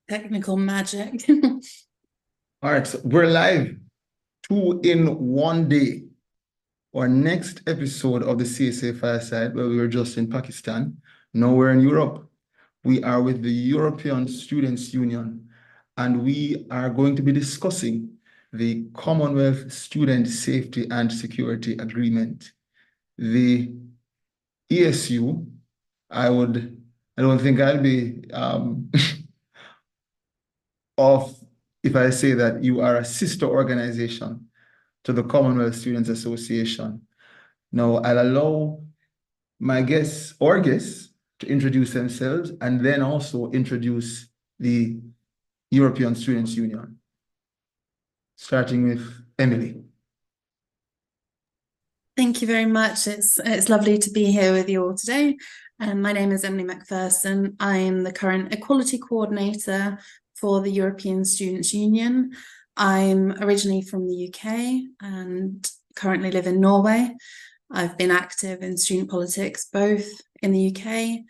Technical magic. All right, so we're live 2 in 1 day. Our next episode of the CSA Fireside, where we were just in Pakistan. Now we're in Europe. We are with the European Students' Union, and we are going to be discussing the Commonwealth Student Safety and Security Agreement. The ESU, I don't think I'll be off if I say that you are a sister organization to the Commonwealth Students Association. Now, I'll allow my guests to introduce themselves and then also introduce the European Students' Union, starting with Emily. Thank you very much. It's lovely to be here with you all today. My name is Emily McPherson. I am the current Equality Coordinator for the European Students' Union. I'm originally from the UK and currently live in Norway. I've been active in student politics both in the UK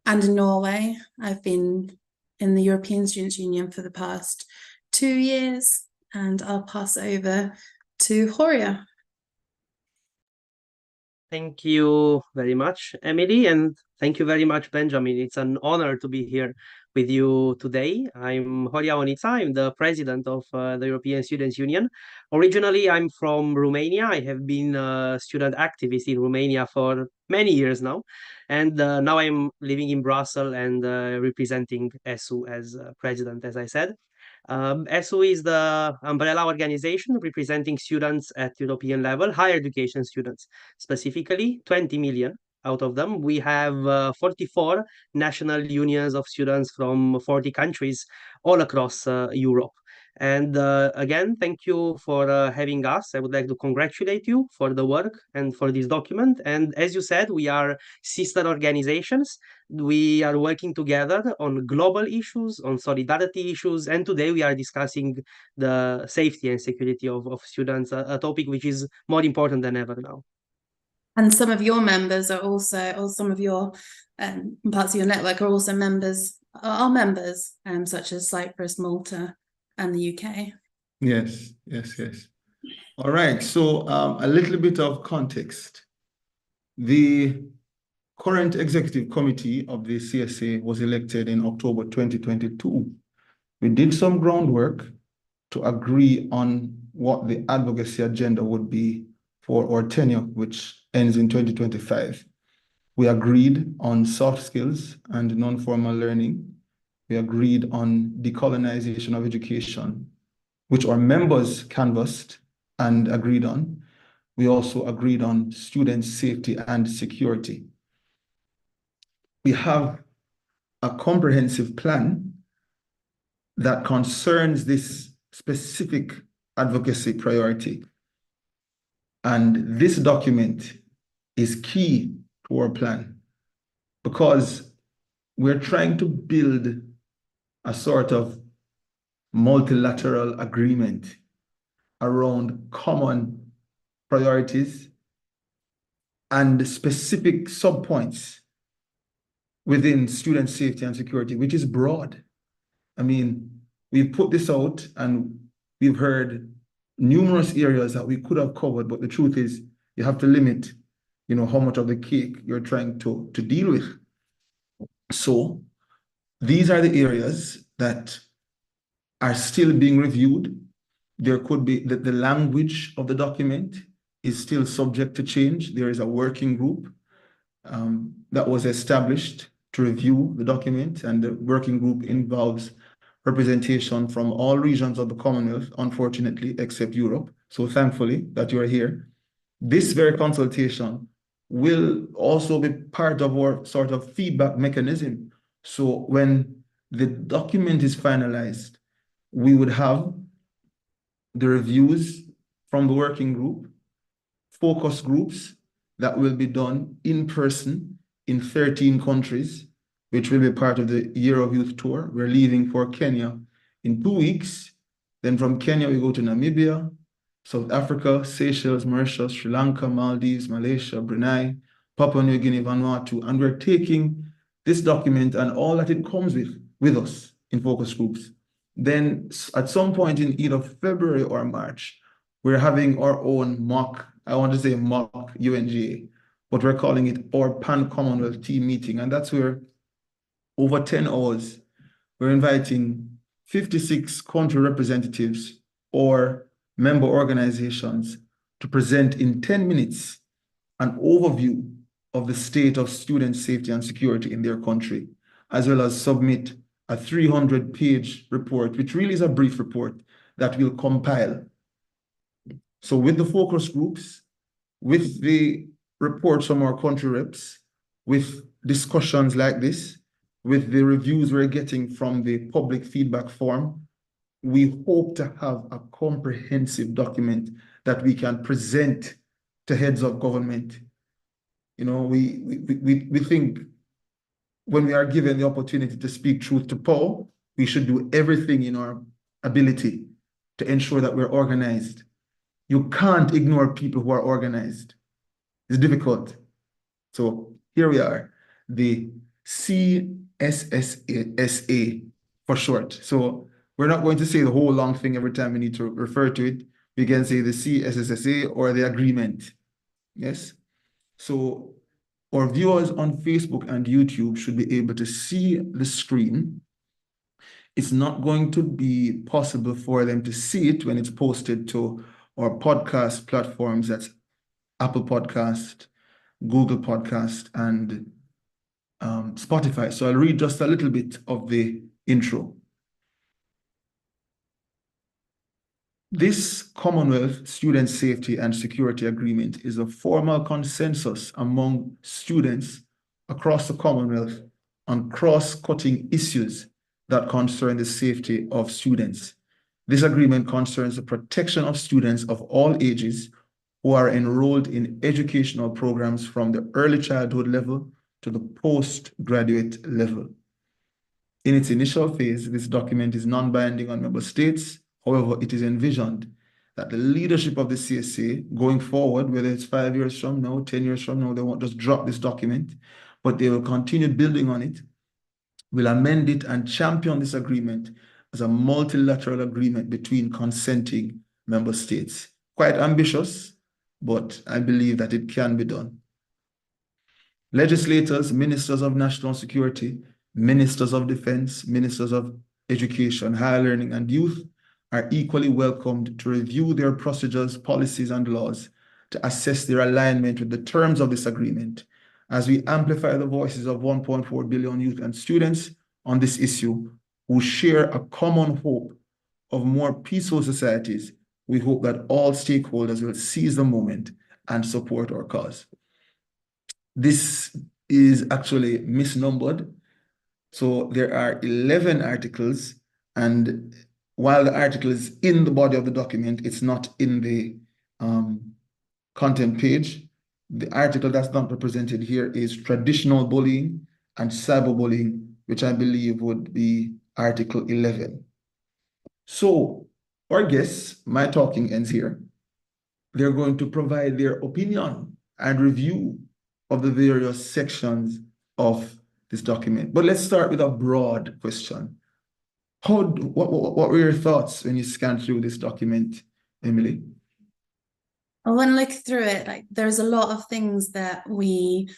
and in Norway. I've been in the European Students' Union for the past 2 years, and I'll pass over to Horia. Thank you very much, Emily, and thank you very much, Benjamin. It's an honor to be here with you today. I'm Horia Onița. I'm the president of the European Students' Union. Originally, I'm from Romania. I have been a student activist in Romania for many years now, and now I'm living in Brussels and representing ESU as president, as I said. ESU is the umbrella organization representing students at European level, higher education students, specifically 20 million out of them. We have 44 national unions of students from 40 countries all across Europe. And again, thank you for having us. I would like to congratulate you for the work and for this document. And as you said, we are sister organizations. We are working together on global issues, on solidarity issues, and today we are discussing the safety and security of students, a topic which is more important than ever now. And some of your members are also, or some of your parts of your network are also members, such as Cyprus, Malta, and the UK. Yes. All right, so a little bit of context. The current executive committee of the CSA was elected in October 2022. We did some groundwork to agree on what the advocacy agenda would be for our tenure, which ends in 2025. We agreed on soft skills and non-formal learning. We agreed on decolonization of education, which our members canvassed and agreed on. We also agreed on student safety and security. We have a comprehensive plan that concerns this specific advocacy priority. And this document is key to our plan because we're trying to build a sort of multilateral agreement around common priorities and specific subpoints within student safety and security, which is broad. I mean, we've put this out and we've heard numerous areas that we could have covered, but the truth is you have to limit, how much of the cake you're trying to deal with. So these are the areas that are still being reviewed. There could be the language of the document is still subject to change. There is a working group that was established to review the document, and the working group involves representation from all regions of the Commonwealth, unfortunately, except Europe. So thankfully that you are here. This very consultation will also be part of our sort of feedback mechanism. So when the document is finalized, we would have the reviews from the working group, focus groups that will be done in person in 13 countries, which will be part of the Year of Youth Tour. We're leaving for Kenya in 2 weeks. Then from Kenya, we go to Namibia, South Africa, Seychelles, Mauritius, Sri Lanka, Maldives, Malaysia, Brunei, Papua New Guinea, Vanuatu. And we're taking this document and all that it comes with us in focus groups. Then at some point in either February or March, we're having our own mock, I want to say mock UNGA, but we're calling it our Pan-Commonwealth team meeting. And that's where over 10 hours, we're inviting 56 country representatives or member organizations to present in 10 minutes an overview of the state of student safety and security in their country, as well as submit a 300-page report, which really is a brief report that we'll compile. So with the focus groups, with the reports from our country reps, with discussions like this, with the reviews we're getting from the public feedback form, we hope to have a comprehensive document that we can present to heads of government. You know, we think when we are given the opportunity to speak truth to power, we should do everything in our ability to ensure that we're organized. You can't ignore people who are organized. It's difficult. So here we are, the CSSA for short. So we're not going to say the whole long thing every time we need to refer to it. We can say the CSSA or the agreement. Yes. So our viewers on Facebook and YouTube should be able to see the screen. It's not going to be possible for them to see it when it's posted to our podcast platforms. That's Apple Podcast, Google Podcast, and Spotify. So I'll read just a little bit of the intro. This Commonwealth Student Safety and Security Agreement is a formal consensus among students across the Commonwealth on cross-cutting issues that concern the safety of students. This agreement concerns the protection of students of all ages who are enrolled in educational programs from the early childhood level to the postgraduate level. In its initial phase, this document is non-binding on member states. However, it is envisioned that the leadership of the CSA going forward, whether it's 5 years from now, 10 years from now, they won't just drop this document, but they will continue building on it, will amend it and champion this agreement as a multilateral agreement between consenting member states. Quite ambitious, but I believe that it can be done. Legislators, ministers of national security, ministers of defense, ministers of education, higher learning, and youth are equally welcomed to review their procedures, policies, and laws to assess their alignment with the terms of this agreement. As we amplify the voices of 1.4 billion youth and students on this issue who share a common hope of more peaceful societies, we hope that all stakeholders will seize the moment and support our cause. This is actually misnumbered. So there are 11 articles, and while the article is in the body of the document, it's not in the content page. The article that's not represented here is traditional bullying and cyberbullying, which I believe would be Article 11. So our guests, my talking ends here. They're going to provide their opinion and review of the various sections of this document. But let's start with a broad question. What were your thoughts when you scanned through this document, Emily? Well, when I look through it, like there's a lot of things that we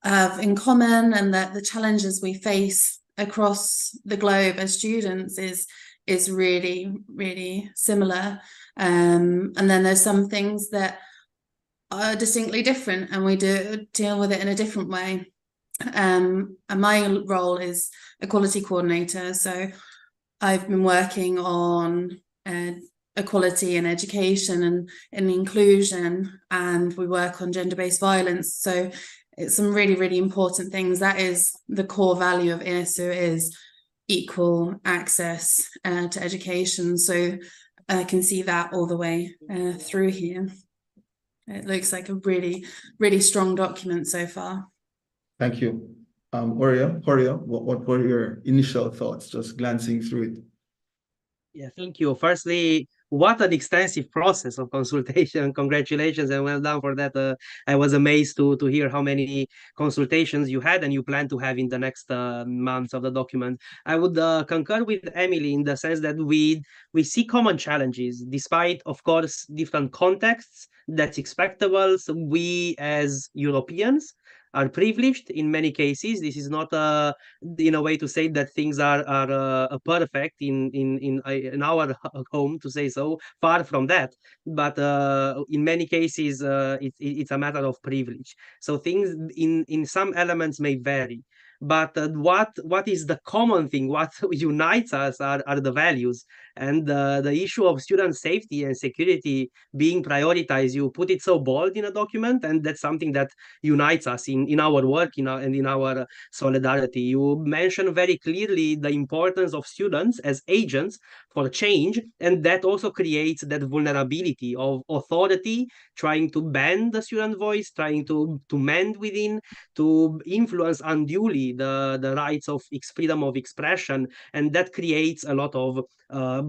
have in common, and that the challenges we face across the globe as students is really, really similar. And then there's some things that are distinctly different, and we do deal with it in a different way. And my role is equality coordinator, so I've been working on equality in education and in inclusion, and we work on gender-based violence. So it's some really, really important things. That is the core value of ISU, is equal access to education. So I can see that all the way through here. It looks like a really, really strong document so far. Thank you. Horia, what were your initial thoughts, just glancing through it? Yeah, thank you. Firstly, what an extensive process of consultation. Congratulations and well done for that. I was amazed to hear how many consultations you had and you plan to have in the next months of the document. I would concur with Emily in the sense that we see common challenges, despite, of course, different contexts. That's expectable. So we as Europeans are privileged in many cases. This is not in a way to say that things are perfect in our home, to say so. Far from that. But in many cases, it's a matter of privilege. So things in some elements may vary. But what is the common thing? What unites us are the values, and the issue of student safety and security being prioritized. You put it so bold in a document, and that's something that unites us in our work, and in our solidarity. You mention very clearly the importance of students as agents for change, and that also creates that vulnerability of authority trying to bend the student voice, trying to mend within, to influence unduly the rights of freedom of expression, and that creates a lot of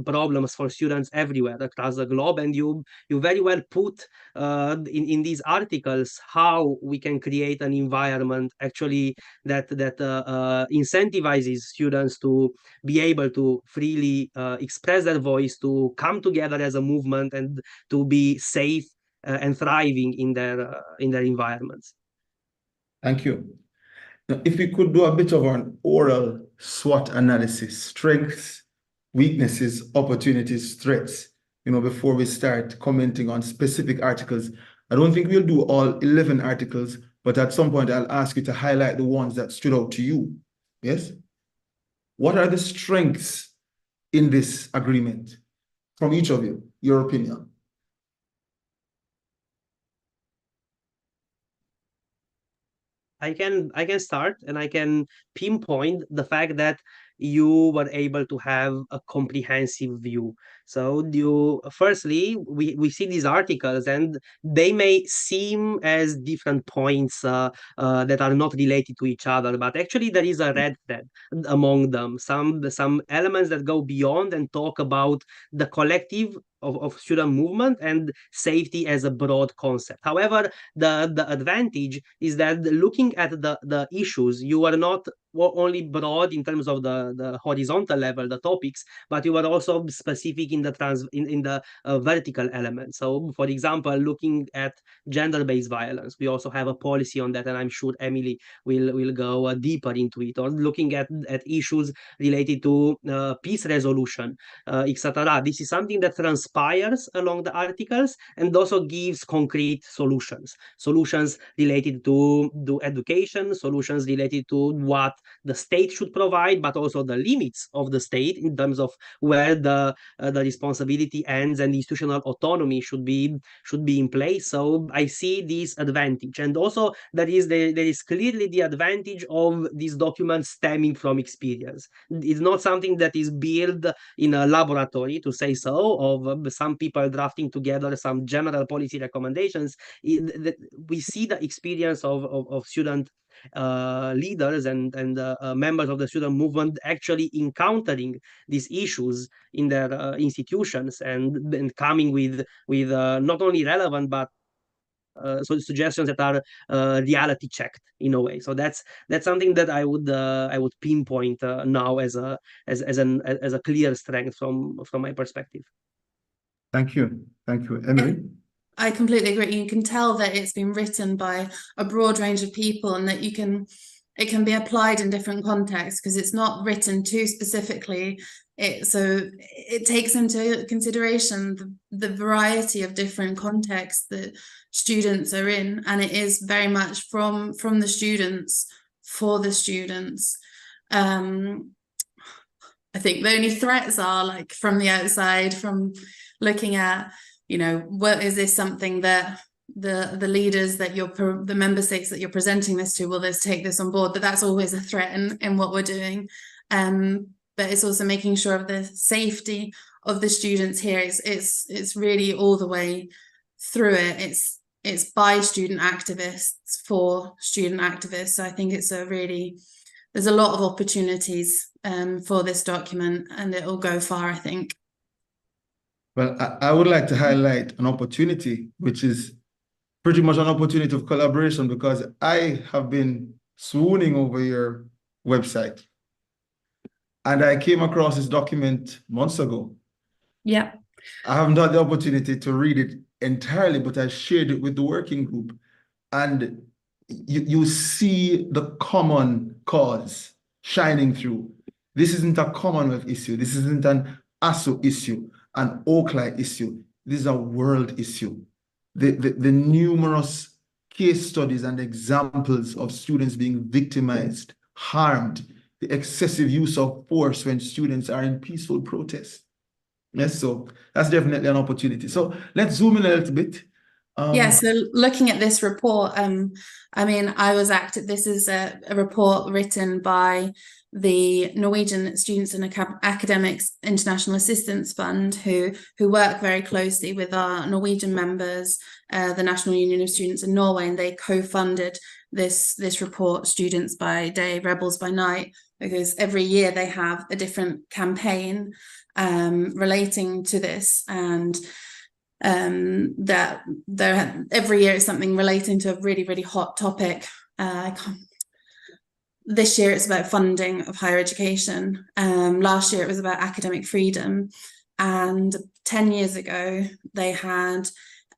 problems for students everywhere across the globe. And you very well put in these articles how we can create an environment actually that incentivizes students to be able to freely express their voice, to come together as a movement, and to be safe and thriving in their environments. Thank you. Now, if we could do a bit of an oral SWOT analysis, strengths, weaknesses, opportunities, threats, before we start commenting on specific articles. I don't think we'll do all 11 articles, but at some point I'll ask you to highlight the ones that stood out to you. Yes? What are the strengths in this agreement from each of you, your opinion? I can start, and I can pinpoint the fact that you were able to have a comprehensive view. So firstly, we see these articles, and they may seem as different points that are not related to each other, but actually there is a red thread among them. Some elements that go beyond and talk about the collective of student movement and safety as a broad concept. However, the advantage is that looking at the issues, you are not only broad in terms of the horizontal level, the topics, but you are also specific in the vertical element. So, for example, looking at gender-based violence, we also have a policy on that, and I'm sure Emily will go deeper into it. Or looking at issues related to peace resolution, etc. This is something that transpires along the articles and also gives concrete solutions related to education, solutions related to what the state should provide, but also the limits of the state in terms of where the responsibility ends and the institutional autonomy should be in place. So I see this advantage, and also there is clearly the advantage of these documents stemming from experience. It's not something that is built in a laboratory, to say so, of some people drafting together some general policy recommendations. We see the experience of student leaders and members of the student movement actually encountering these issues in their institutions, and coming with not only relevant but suggestions that are reality checked in a way. So that's something that I would pinpoint now as a clear strength from my perspective. Thank you, Emily. I completely agree. You can tell that it's been written by a broad range of people, and that it can be applied in different contexts because it's not written too specifically. So it takes into consideration the variety of different contexts that students are in, and it is very much from the students for the students. I think the only threats are like from the outside, from looking at, what is this something that the leaders that the member states that you're presenting this to, will this take this on board? But that's always a threat in what we're doing. But it's also making sure of the safety of the students here. It's really all the way through it. It's by student activists for student activists. So I think there's a lot of opportunities for this document, and it'll go far, I think. Well, I would like to highlight an opportunity, which is pretty much an opportunity of collaboration, because I have been swooning over your website. And I came across this document months ago. Yeah. I haven't had the opportunity to read it entirely, but I shared it with the working group. And you see the common cause shining through. This isn't a Commonwealth issue. This isn't an ASO issue, an Oakland issue. This is a world issue. The numerous case studies and examples of students being victimized, harmed, the excessive use of force when students are in peaceful protest. Yes, so that's definitely an opportunity. So let's zoom in a little bit. Yeah, so looking at this report, I mean, this is a report written by the Norwegian Students and Academics International Assistance Fund, who work very closely with our Norwegian members, the National Union of Students in Norway, and they co-funded this report, Students by Day, Rebels by Night, because every year they have a different campaign relating to this, and that every year it's something relating to a really, really hot topic. This year it's about funding of higher education. Last year it was about academic freedom, and 10 years ago they had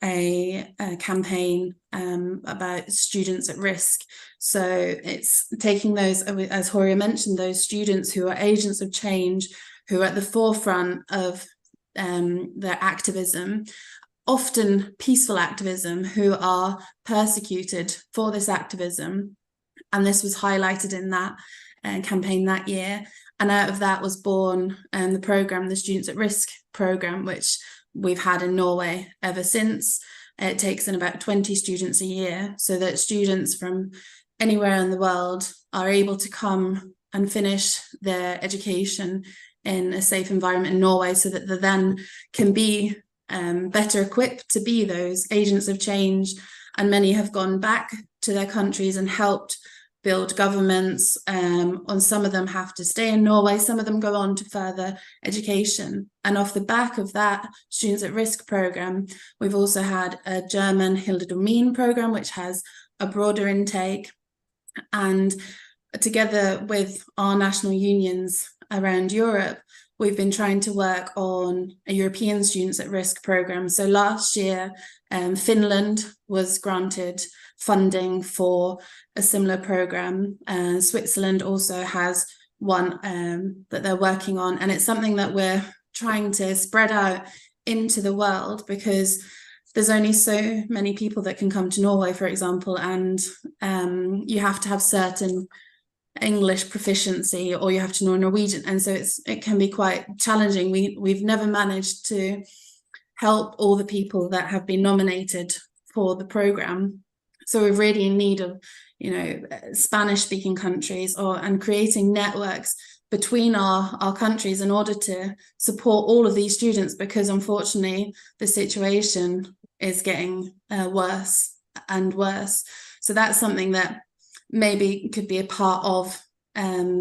a campaign about students at risk. So it's taking those, as Horia mentioned, those students who are agents of change, who are at the forefront of their activism, often peaceful activism, who are persecuted for this activism. And this was highlighted in that campaign that year. And out of that was born the program, the Students at Risk program, which we've had in Norway ever since. It takes in about 20 students a year, so that students from anywhere in the world are able to come and finish their education in a safe environment in Norway, so that they then can be better equipped to be those agents of change. And many have gone back to their countries and helped build governments. And some of them have to stay in Norway, some of them go on to further education. And off the back of that Students at Risk program, we've also had a German Hilde Domin program, which has a broader intake. And together with our national unions around Europe, we've been trying to work on a European Students at Risk program. So last year, Finland was granted funding for a similar program. Switzerland also has one that they're working on. And it's something that we're trying to spread out into the world, because there's only so many people that can come to Norway, for example, and you have to have certain English proficiency, or you have to know Norwegian, and so it can be quite challenging. We've never managed to help all the people that have been nominated for the program, so we're really in need of, you know, Spanish-speaking countries and creating networks between our countries in order to support all of these students, because unfortunately the situation is getting worse and worse. So that's something that maybe could be a part of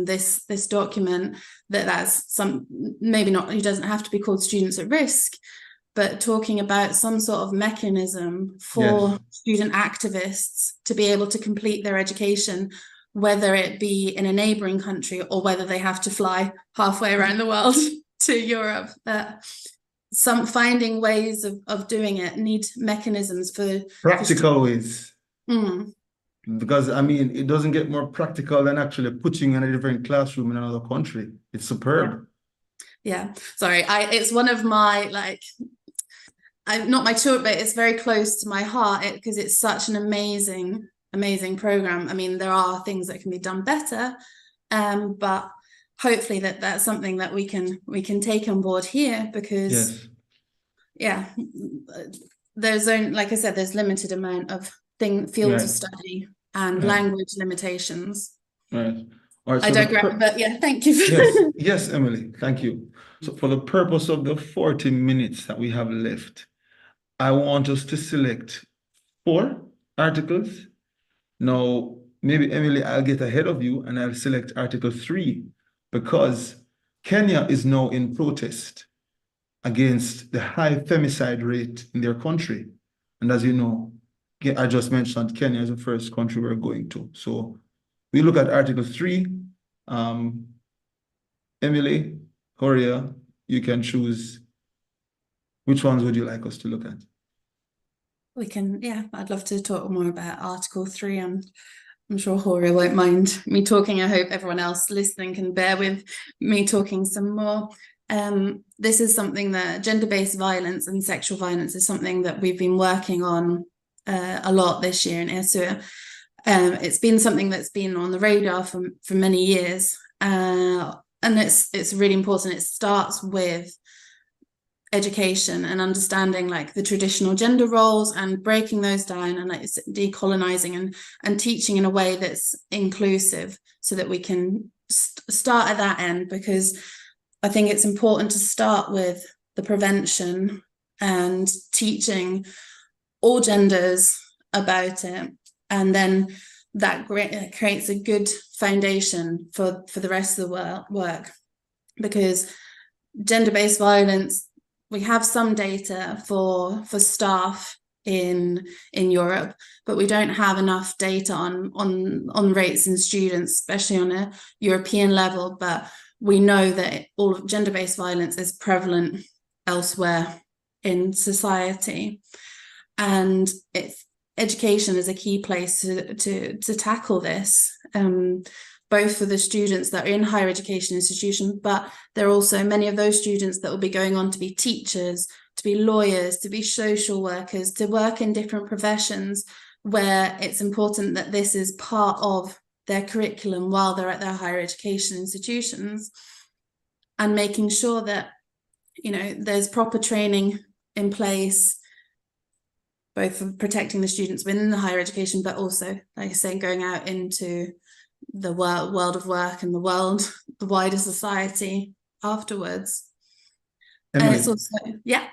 this document, that's some, maybe not, it doesn't have to be called Students at Risk, but talking about some sort of mechanism for student activists to be able to complete their education, whether it be in a neighboring country or whether they have to fly halfway around the world to Europe. Finding ways of doing it, need mechanisms for practical ways. Because I mean, it doesn't get more practical than actually putting in a different classroom in another country. It's superb. Yeah. Sorry, it's one of my, like, not my children, but it's very close to my heart, because it's such an amazing program. I mean, there are things that can be done better, but hopefully that's something that we can take on board here, because there's only, like I said, there's limited amount of fields of study and language limitations. Right. All right, I digress, but yeah, thank you. Yes, Emily, thank you. So for the purpose of the 40 minutes that we have left, I want us to select 4 articles. Now, maybe Emily, I'll get ahead of you and I'll select Article 3, because Kenya is now in protest against the high femicide rate in their country. And as you know, I just mentioned Kenya is the first country we're going to. So we look at Article 3. Emily, Horia, you can choose. Which ones would you like us to look at? We can, yeah, I'd love to talk more about Article 3, and I'm sure Horia won't mind me talking. I hope everyone else listening can bear with me talking some more. This is something that gender-based violence and sexual violence is something that we've been working on a lot this year in ESUA. It's been something that's been on the radar for many years, and it's really important. It starts with education and understanding like the traditional gender roles and breaking those down, and like decolonizing and teaching in a way that's inclusive, so that we can start at that end, because I think it's important to start with the prevention and teaching all genders about it, and then that creates a good foundation for the rest of the work. Because gender-based violence, we have some data for staff in Europe, but we don't have enough data on rates in students, especially on a European level. But we know that all of gender-based violence is prevalent elsewhere in society, and education is a key place to tackle this, both for the students that are in higher education institutions, but there are also many of those students that will be going on to be teachers, to be lawyers, to be social workers, to work in different professions, where it's important that this is part of their curriculum while they're at their higher education institutions, and making sure that, you know, there's proper training in place, both for protecting the students within the higher education, but also, like I say, going out into the world of work and the wider society afterwards. Emily, and it's also, yeah.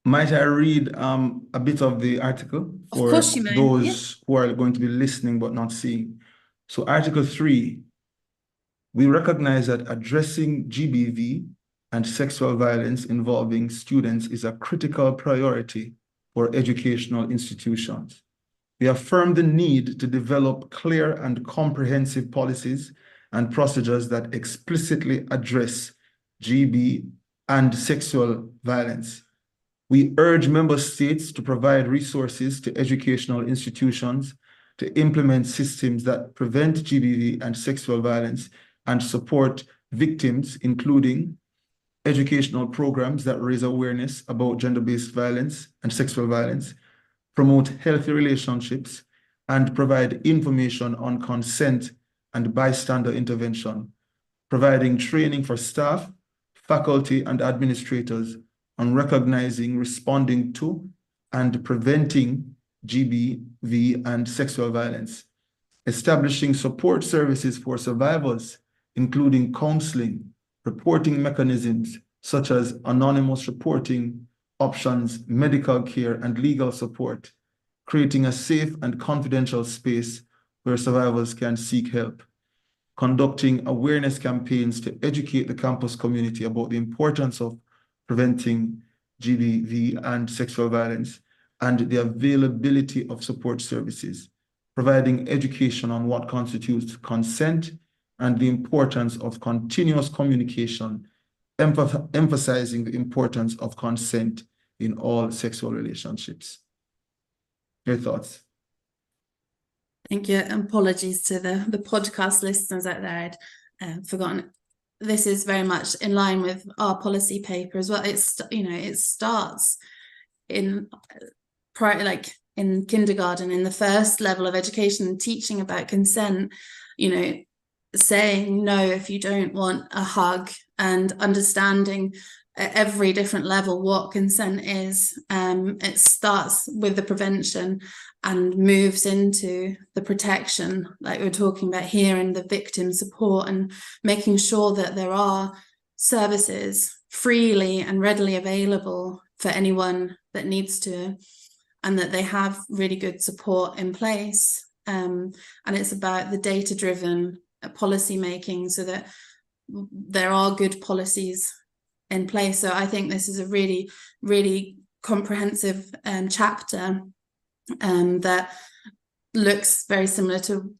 Might I read a bit of the article for those who are going to be listening but not seeing? So Article 3, we recognize that addressing GBV and sexual violence involving students is a critical priority for educational institutions. We affirm the need to develop clear and comprehensive policies and procedures that explicitly address GB and sexual violence. We urge member states to provide resources to educational institutions to implement systems that prevent GBV and sexual violence and support victims, including educational programs that raise awareness about gender-based violence and sexual violence, promote healthy relationships, and provide information on consent and bystander intervention, providing training for staff, faculty, and administrators on recognizing, responding to, and preventing GBV and sexual violence, establishing support services for survivors, including counseling, reporting mechanisms such as anonymous reporting options, medical care, and legal support, creating a safe and confidential space where survivors can seek help, conducting awareness campaigns to educate the campus community about the importance of preventing GBV and sexual violence and the availability of support services, providing education on what constitutes consent and the importance of continuous communication, emphasizing the importance of consent in all sexual relationships. Your thoughts? Thank you. Apologies to the podcast listeners out there. I'd forgotten. This is very much in line with our policy paper as well. It's, you know, it starts in in kindergarten, in the first level of education, teaching about consent, you know, saying no if you don't want a hug, and understanding at every different level what consent is. It starts with the prevention and moves into the protection, like we're talking about here, and the victim support, and making sure that there are services freely and readily available for anyone that needs to, and that they have really good support in place. And it's about the data-driven policy making, so that there are good policies in place. So I think this is a really, really comprehensive chapter that looks very similar to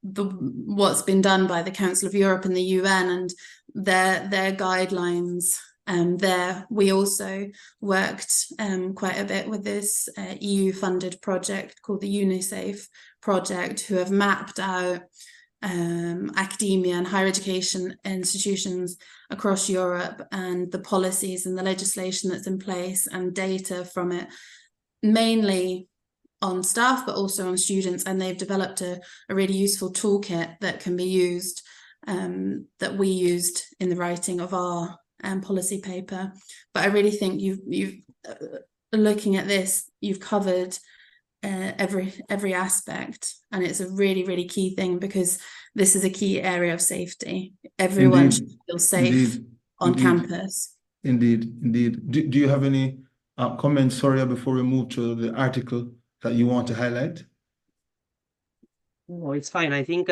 what's been done by the Council of Europe and the UN and their guidelines. There we also worked quite a bit with this EU-funded project called the UNICEF project, who have mapped out academia and higher education institutions across Europe and the policies and the legislation that's in place and data from it, mainly on staff but also on students, and they've developed a really useful toolkit that can be used, that we used in the writing of our policy paper. But I really think you've looking at this, you've covered every aspect, and it's a really, really key thing, because this is a key area of safety. Everyone should feel safe on campus. Indeed. Do you have any comments, Soria, before we move to the article that you want to highlight? No, it's fine. I think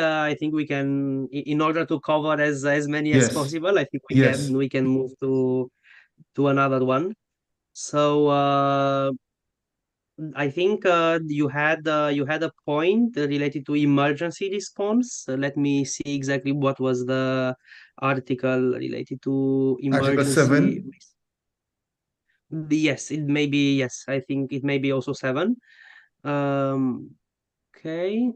we can, in order to cover as many Yes. as possible, I think Yes. we can move to another one. So I think you had a point related to emergency response. Let me see exactly what was the article related to Article emergency. 7. Yes, it may be. Yes, I think it may be also 7. Okay.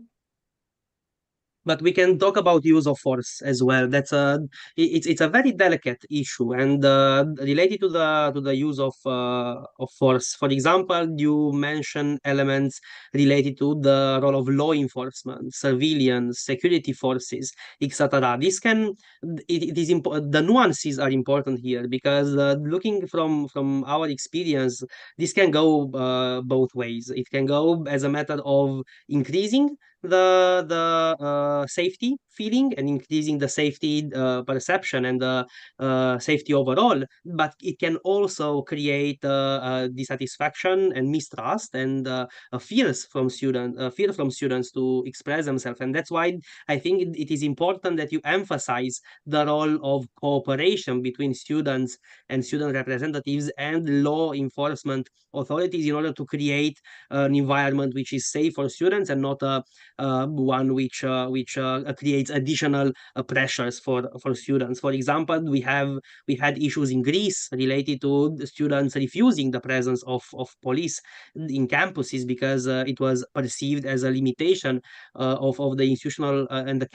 But we can talk about use of force as well. It's a very delicate issue, and related to the use of force. For example, you mentioned elements related to the role of law enforcement, civilians, security forces, etc. This can it is the nuances are important here, because looking from our experience, this can go both ways. It can go as a matter of increasing the safety feeling and increasing the safety perception and the safety overall, but it can also create dissatisfaction and mistrust and fear from students to express themselves. And that's why I think it is important that you emphasize the role of cooperation between students and student representatives and law enforcement authorities, in order to create an environment which is safe for students and not one which creates additional pressures for students. For example, we had issues in Greece related to the students refusing the presence of police in campuses, because it was perceived as a limitation of the institutional and the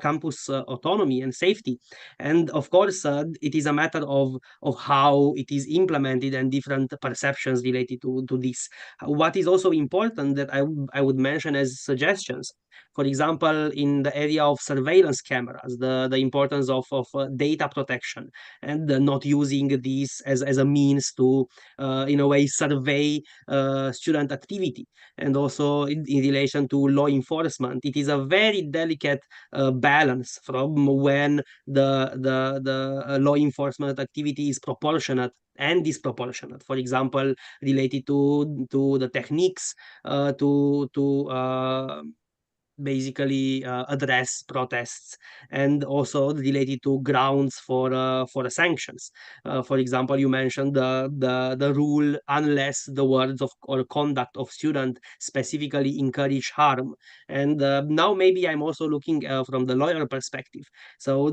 campus autonomy and safety. And of course, it is a matter of how it is implemented and different perceptions related to this. What is also important that I would mention as suggestions, for example, in the area of surveillance cameras, the importance of data protection, and not using this as a means to, in a way, survey student activity. And also in relation to law enforcement, it is a very delicate balance from when the law enforcement activity is proportionate and disproportionate. For example, related to the techniques to basically address protests, and also related to grounds for sanctions. For example, you mentioned the rule, unless the words of or conduct of student specifically encourage harm. And now maybe I'm also looking from the lawyer perspective. So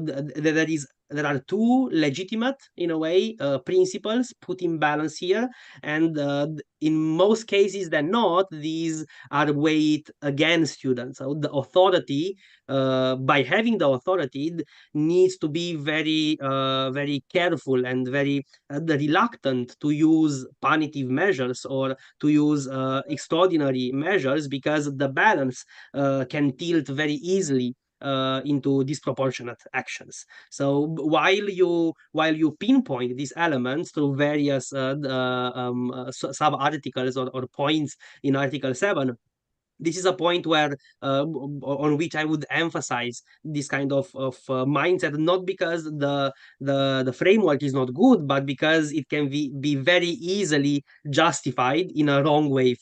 there are two legitimate, in a way, principles put in balance here, and in most cases than not, these are weighed against students. So the authority, by having the authority, needs to be very careful and very reluctant to use punitive measures or to use extraordinary measures, because the balance can tilt very easily into disproportionate actions. So while you pinpoint these elements through various sub articles or points in Article 7, this is a point where on which I would emphasize this kind of mindset, not because the framework is not good, but because it can be very easily justified in a wrong way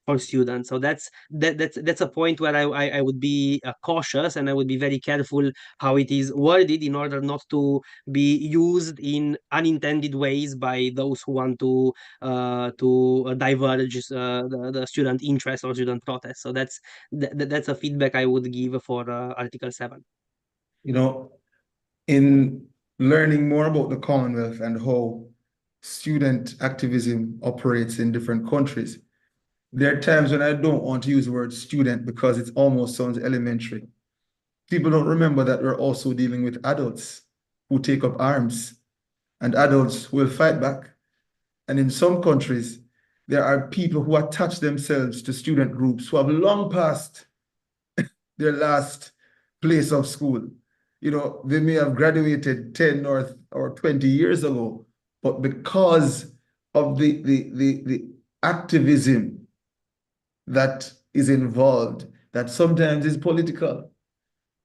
for students. So that's a point where I would be cautious, and I would be very careful how it is worded in order not to be used in unintended ways by those who want to diverge the student interest or student protest. So that's a feedback I would give for Article 7. You know, in learning more about the Commonwealth and how student activism operates in different countries, there are times when I don't want to use the word student because it almost sounds elementary. People don't remember that we're also dealing with adults who take up arms and adults who will fight back. And in some countries, there are people who attach themselves to student groups who have long passed their last place of school. You know, they may have graduated 10 or 20 years ago, but because of the activism that is involved, that sometimes is political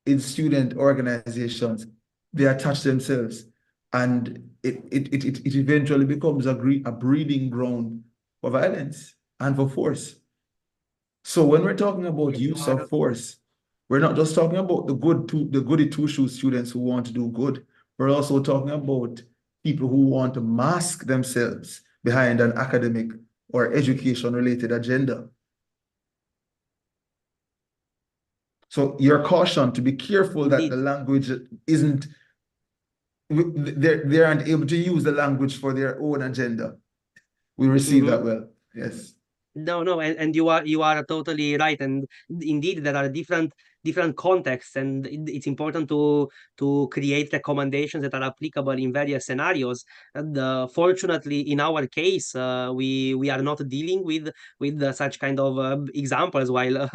in student organizations, they attach themselves, and it eventually becomes a breeding ground for violence and for force. So when we're talking about use of force, we're not just talking about the goody two-shoes students who want to do good. We're also talking about people who want to mask themselves behind an academic or education-related agenda. So you're cautioned to be careful that the language isn't, they aren't able to use the language for their own agenda. We receive that well, yes. No, and you are totally right. And indeed, there are different contexts, and it's important to create recommendations that are applicable in various scenarios. And fortunately, in our case, we are not dealing with such kind of examples. While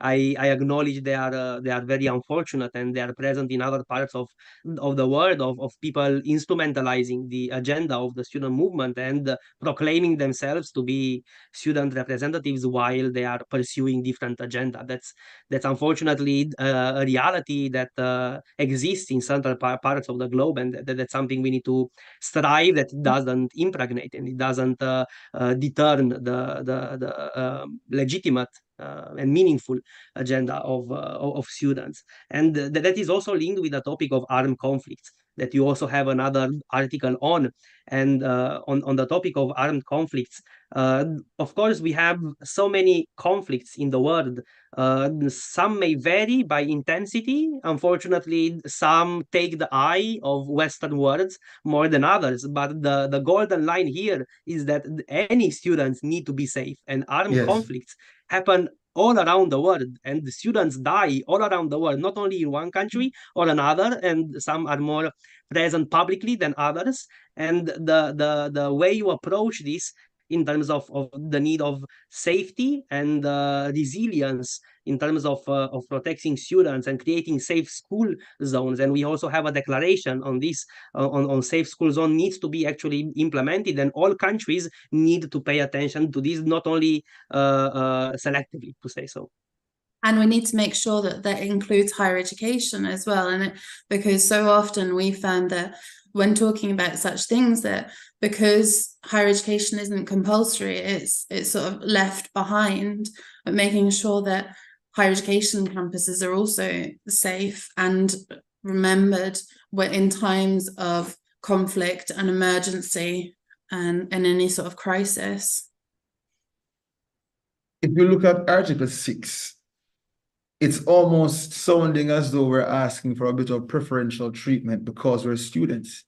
I acknowledge they are very unfortunate, and they are present in other parts of the world, of people instrumentalizing the agenda of the student movement and proclaiming themselves to be student representatives while they are pursuing different agenda. That's unfortunately a reality that exists in certain parts of the globe, and that's something we need to strive that it doesn't impregnate and it doesn't deter the legitimate and meaningful agenda of students. And that is also linked with the topic of armed conflicts that you also have another article on. And on the topic of armed conflicts, of course, we have so many conflicts in the world. Some may vary by intensity. Unfortunately, some take the eye of Western worlds more than others. But the golden line here is that any students need to be safe, and armed conflicts happen all around the world, and the students die all around the world, not only in one country or another, and some are more present publicly than others. And the way you approach this in terms of the need of safety and resilience in terms of protecting students and creating safe school zones. And we also have a declaration on this, on safe school zone needs to be actually implemented, and all countries need to pay attention to this, not only selectively, to say so. And we need to make sure that that includes higher education as well. And because so often we found that when talking about such things, that because higher education isn't compulsory, it's sort of left behind, but making sure that higher education campuses are also safe and remembered in times of conflict and emergency and any sort of crisis. If you look at Article 6, it's almost sounding as though we're asking for a bit of preferential treatment because we're students.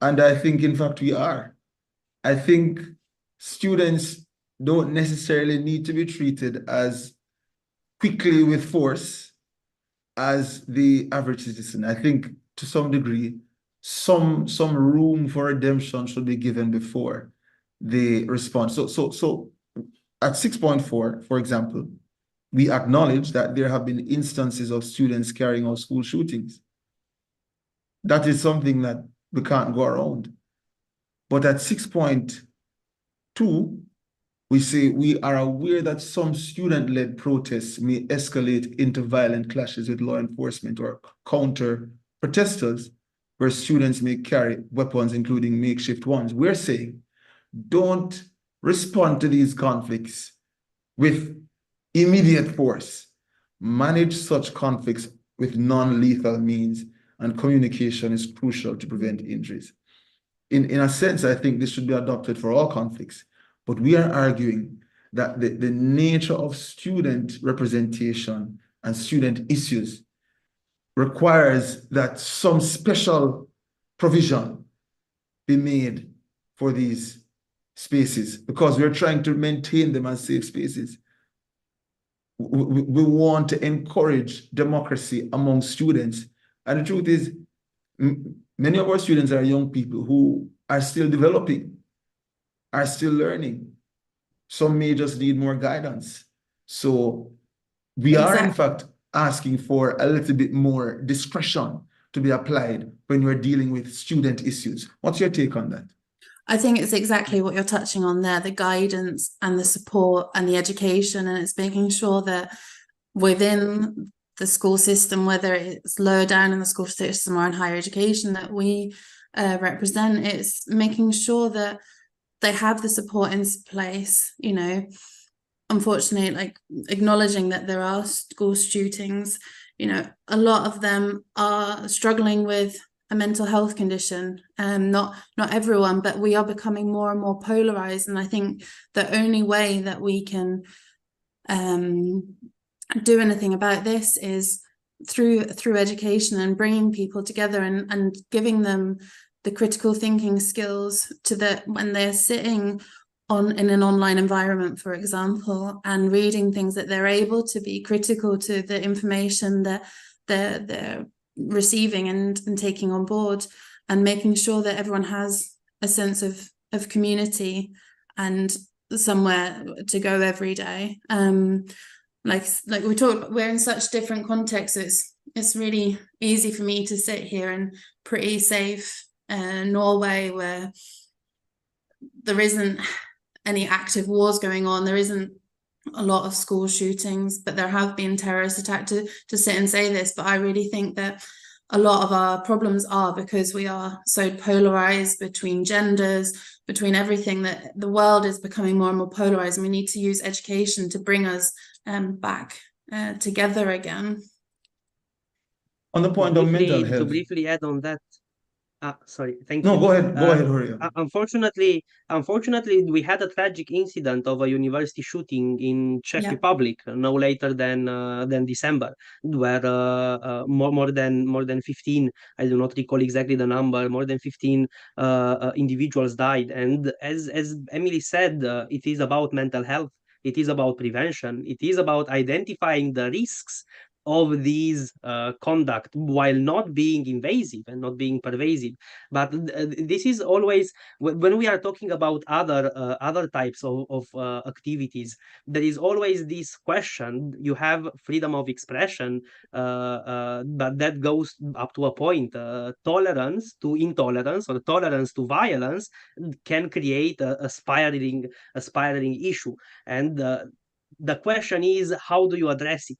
And I think, in fact, we are. I think students don't necessarily need to be treated as quickly with force as the average citizen. I think, to some degree, some room for redemption should be given before they respond. So at 6.4, for example, we acknowledge that there have been instances of students carrying out school shootings. That is something that we can't go around. But at 6.2, we say we are aware that some student-led protests may escalate into violent clashes with law enforcement or counter protesters, where students may carry weapons, including makeshift ones. We're saying, don't respond to these conflicts with immediate force, manage such conflicts with non-lethal means, and communication is crucial to prevent injuries. In a sense, I think this should be adopted for all conflicts, but we are arguing that the nature of student representation and student issues requires that some special provision be made for these spaces, because we're trying to maintain them as safe spaces. We want to encourage democracy among students. And the truth is, many of our students are young people who are still developing, are still learning. Some may just need more guidance. So we are, in fact, asking for a little bit more discretion to be applied when we're dealing with student issues. What's your take on that? I think it's exactly what you're touching on there, the guidance and the support and the education, and it's making sure that within the school system, whether it's lower down in the school system or in higher education that we represent, it's making sure that they have the support in place. You know, unfortunately, like acknowledging that there are school shootings, you know, a lot of them are struggling with a mental health condition. Not everyone, but we are becoming more and more polarized. And I think the only way that we can do anything about this is through education and bringing people together and giving them the critical thinking skills to when they're sitting in an online environment, for example, and reading things, that they're able to be critical to the information that they're receiving and taking on board, and making sure that everyone has a sense of community and somewhere to go every day. Like we talked, we're in such different contexts, so it's really easy for me to sit here in pretty safe Norway, where there isn't any active wars going on, there isn't a lot of school shootings, but there have been terrorist attacks, to sit and say this. But I really think that a lot of our problems are because we are so polarized between genders, between everything, that the world is becoming more and more polarized, and we need to use education to bring us back together again. On the point of mental health. To briefly add on that, sorry, thank you. No, go ahead, Horia. Unfortunately, we had a tragic incident of a university shooting in Czech Republic no later than December, where more than 15, I do not recall exactly the number, more than 15 individuals died. And as Emily said, it is about mental health. It is about prevention. It is about identifying the risks of these conduct while not being invasive and not being pervasive. But this is always, when we are talking about other types of activities, there is always this question. You have freedom of expression, but that goes up to a point. Tolerance to intolerance or tolerance to violence can create a spiraling issue. And the question is, how do you address it?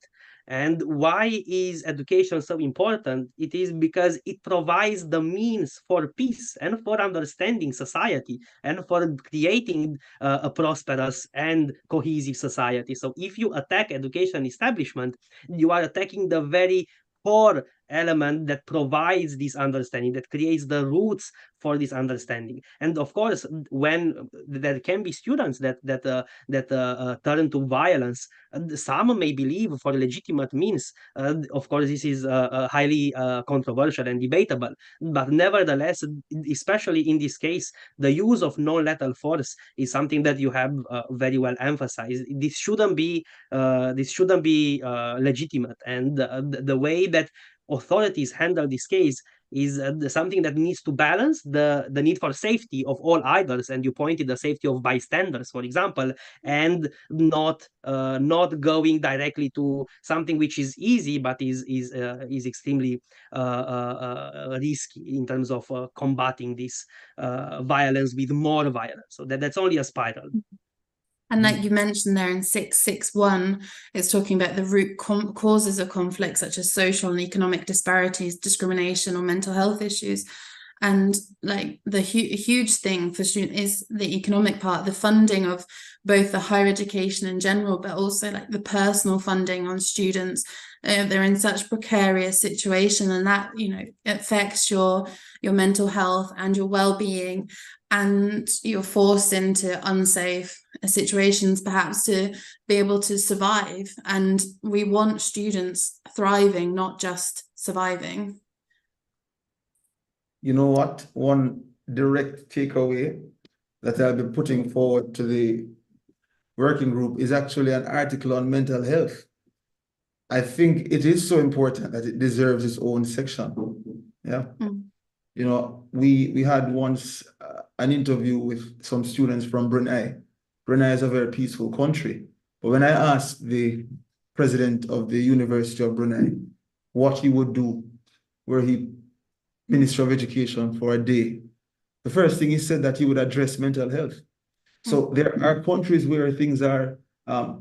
And why is education so important? It is because it provides the means for peace and for understanding society and for creating a prosperous and cohesive society. So if you attack education establishment, you are attacking the very core element that provides this understanding, that creates the roots for this understanding. And of course, when there can be students that turn to violence, some may believe for legitimate means. Of course, this is highly controversial and debatable, but nevertheless, especially in this case, the use of non-lethal force is something that you have very well emphasized. This shouldn't be legitimate, and the way that authorities handle this case is something that needs to balance the need for safety of all others, and you pointed the safety of bystanders, for example, and not going directly to something which is easy but is extremely risky in terms of combating this violence with more violence. So that's only a spiral. And like you mentioned there in 661, it's talking about the root causes of conflict, such as social and economic disparities, discrimination, or mental health issues. And like the huge thing for students is the economic part, the funding of both the higher education in general, but also like the personal funding on students. They're in such precarious situation, and that, you know, affects your mental health and your well-being, and you're forced into unsafe situations perhaps to be able to survive. And we want students thriving, not just surviving. You know what? One direct takeaway that I'll be putting forward to the working group is actually an article on mental health. I think it is so important that it deserves its own section. Yeah. You know, we had once an interview with some students from Brunei. Brunei is a very peaceful country. But when I asked the president of the University of Brunei what he would do were he Minister of Education for a day, the first thing he said that he would address mental health. So there are countries where things are,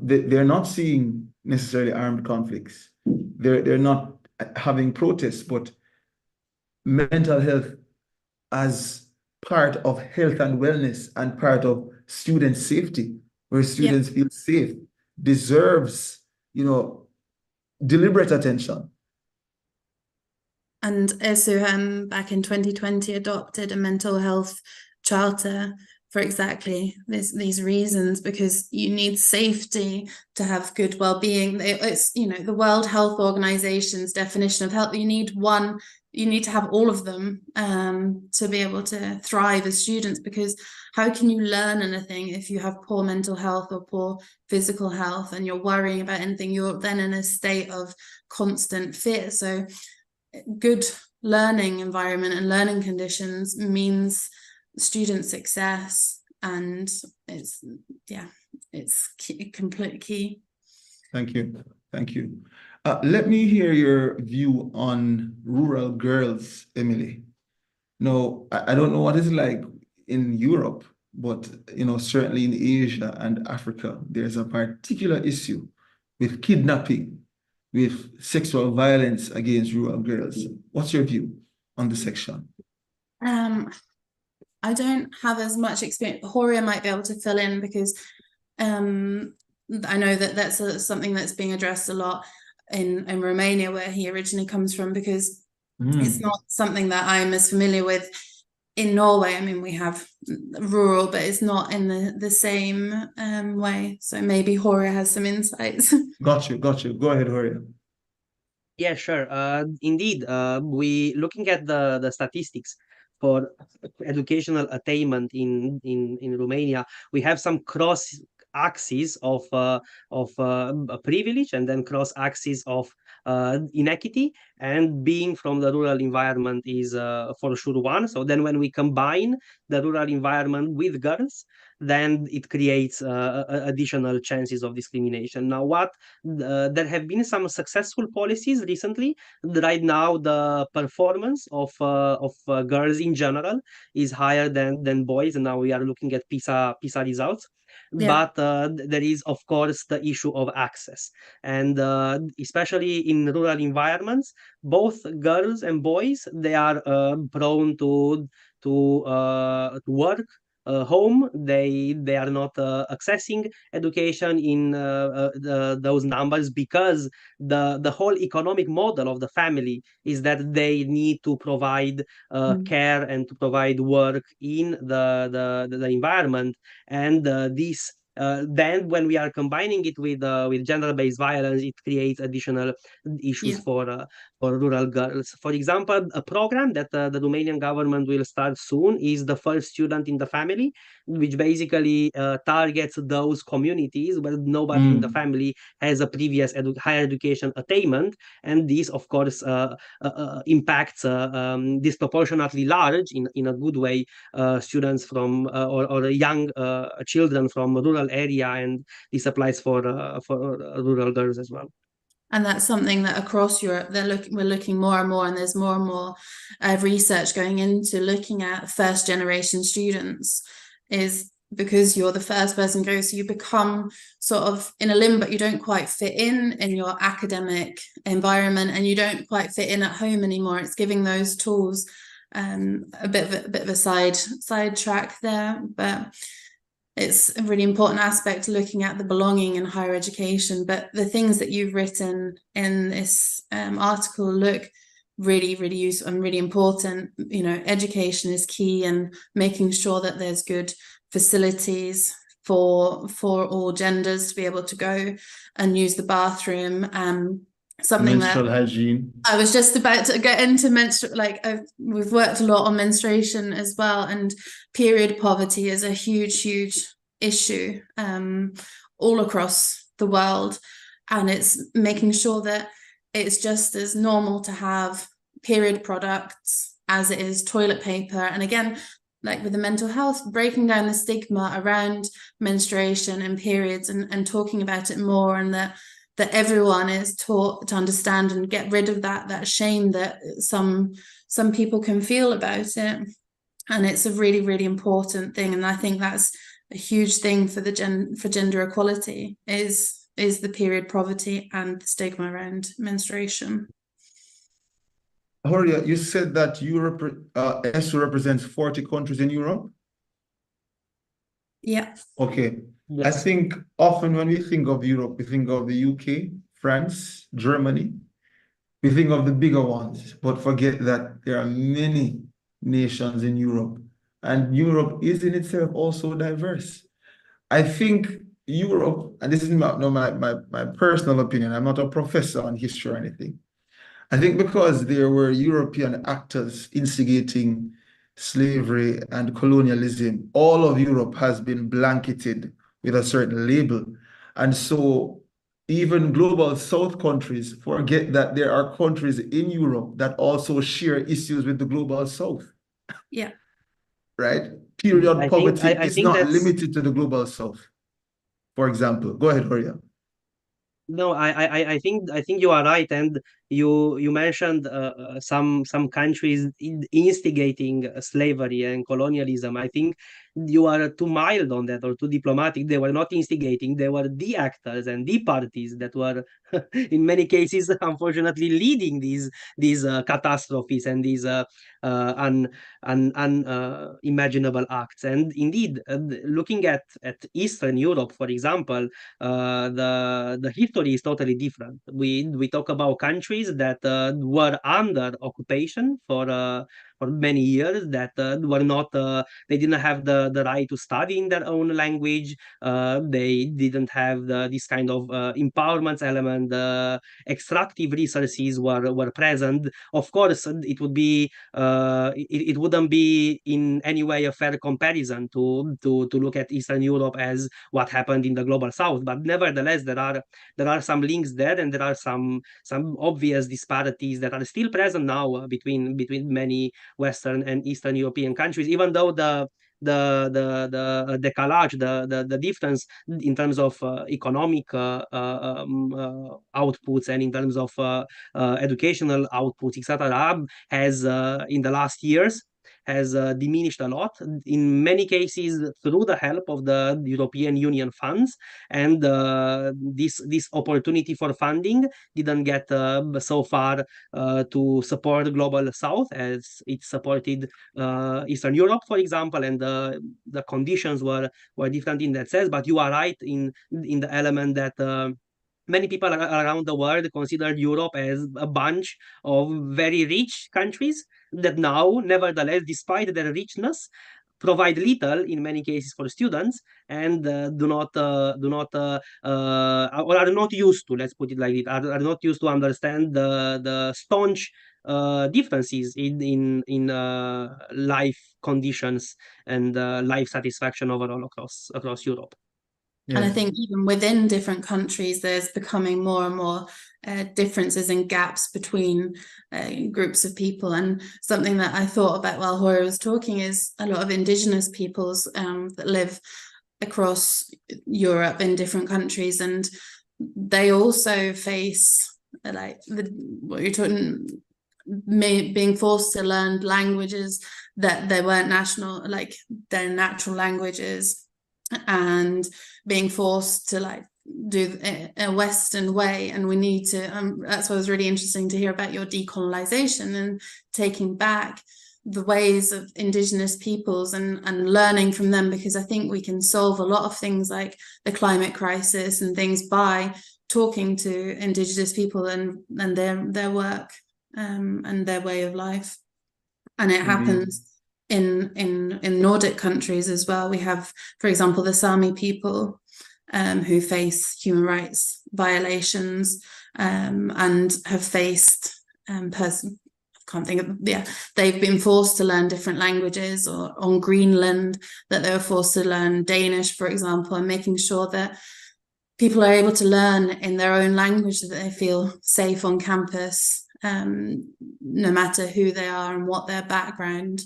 they're not seeing necessarily armed conflicts. They're not having protests, but mental health as part of health and wellness and part of student safety, where students feel safe, deserves, you know, deliberate attention. And ESU back in 2020 adopted a mental health charter for exactly these reasons, because you need safety to have good well-being. It's, you know, the World Health Organization's definition of health. You need to have all of them to be able to thrive as students, because how can you learn anything if you have poor mental health or poor physical health and you're worrying about anything? You're then in a state of constant fear. So good learning environment and learning conditions means student success, and it's completely key. Thank you. Let me hear your view on rural girls, Emily. No, I don't know what it's like in Europe, but you know, certainly in Asia and Africa, there's a particular issue with kidnapping, with sexual violence against rural girls. What's your view on the section? I don't have as much experience. Horia might be able to fill in, because I know that that's something that's being addressed a lot in Romania, where he originally comes from, because it's not something that I'm as familiar with in Norway. I mean, we have rural, but it's not in the same way. So maybe Horia has some insights. Got you. Go ahead, Horia. Yeah, sure. Indeed, we looking at the statistics for educational attainment in Romania. We have some cross axes of privilege, and then cross axis of inequity, and being from the rural environment is for sure one. So then when we combine the rural environment with girls, then it creates additional chances of discrimination. Now, there have been some successful policies recently. Right now, the performance of girls in general is higher than boys, and now we are looking at PISA results. Yeah. But there is, of course, the issue of access, and especially in rural environments, both girls and boys, they are prone to work home. They are not accessing education in those numbers, because the whole economic model of the family is that they need to provide care and to provide work in the environment. And this then when we are combining it with gender-based violence, it creates additional issues for rural girls. For example, a program that the Romanian government will start soon is the First Student in the Family, which basically targets those communities where nobody in the family has a previous higher education attainment, and this, of course, impacts disproportionately large, in a good way, students from or young children from rural area, and this applies for rural girls as well. And that's something that across Europe we're looking more and more, and there's more and more research going into looking at first generation students, is because you're the first person to go, so you become sort of in a limbo. You don't quite fit in your academic environment, and you don't quite fit in at home anymore. It's giving those tools a bit of a side track there, but it's a really important aspect looking at the belonging in higher education. But the things that you've written in this article look really, really useful and really important. You know, education is key, and making sure that there's good facilities for all genders to be able to go and use the bathroom. Something menstrual hygiene. I was just about to get into we've worked a lot on menstruation as well, and period poverty is a huge issue all across the world, and it's making sure that it's just as normal to have period products as it is toilet paper. And again, like with the mental health, breaking down the stigma around menstruation and periods, and talking about it more, and that everyone is taught to understand and get rid of that shame that some people can feel about it. And it's a really, really important thing. And I think that's a huge thing for for gender equality is the period poverty and the stigma around menstruation. Horia, you said that Europe, ESU represents 40 countries in Europe? Yeah. Okay. Yes. I think often when we think of Europe, we think of the UK, France, Germany. We think of the bigger ones, but forget that there are many nations in Europe. And Europe is in itself also diverse. I think Europe, and this is my personal opinion, I'm not a professor on history or anything. I think because there were European actors instigating slavery and colonialism, all of Europe has been blanketed with a certain label. And so even global South countries forget that there are countries in Europe that also share issues with the global South. Yeah. Right? Period poverty I is think not that's... limited to the global South. For example, go ahead, Horia. No, I think you are right, and you mentioned some countries instigating slavery and colonialism. I think you are too mild on that, or too diplomatic. They were not instigating; they were the actors and the parties that were, in many cases, unfortunately, leading these catastrophes and these unimaginable acts. And indeed, looking at Eastern Europe, for example, the history is totally different. We talk about countries that were under occupation for many years, that were not they didn't have the right to study in their own language. They didn't have this kind of empowerment element. The extractive resources were present. Of course, it would be it wouldn't be in any way a fair comparison to look at Eastern Europe as what happened in the global South. But nevertheless, there are some links there, and there are some obvious disparities that are still present now between many Western and Eastern European countries, even though the decalage, the difference in terms of economic outputs and in terms of educational outputs, etc., has in the last years has diminished a lot, in many cases through the help of the European Union funds. And this opportunity for funding didn't get so far to support global South as it supported Eastern Europe, for example, and the conditions were different in that sense. But you are right in the element that many people around the world considered Europe as a bunch of very rich countries that now, nevertheless, despite their richness, provide little in many cases for students, and do not or are not used to, let's put it like this, are not used to understand the staunch differences in life conditions and life satisfaction overall across Europe. And I think even within different countries, there's becoming more and more differences and gaps between groups of people. And something that I thought about while Horia was talking is a lot of indigenous peoples that live across Europe in different countries, and they also face what you're talking, being forced to learn languages that they weren't their natural languages, and being forced to do a Western way. And we need to that's what was really interesting to hear about your decolonization and taking back the ways of indigenous peoples and learning from them, because I think we can solve a lot of things like the climate crisis and things by talking to indigenous people and their work and their way of life. And it happens in Nordic countries as well. We have, for example, the Sami people who face human rights violations and have faced can't think of, they've been forced to learn different languages, or on Greenland that they were forced to learn Danish, for example, and making sure that people are able to learn in their own language, that they feel safe on campus, no matter who they are and what their background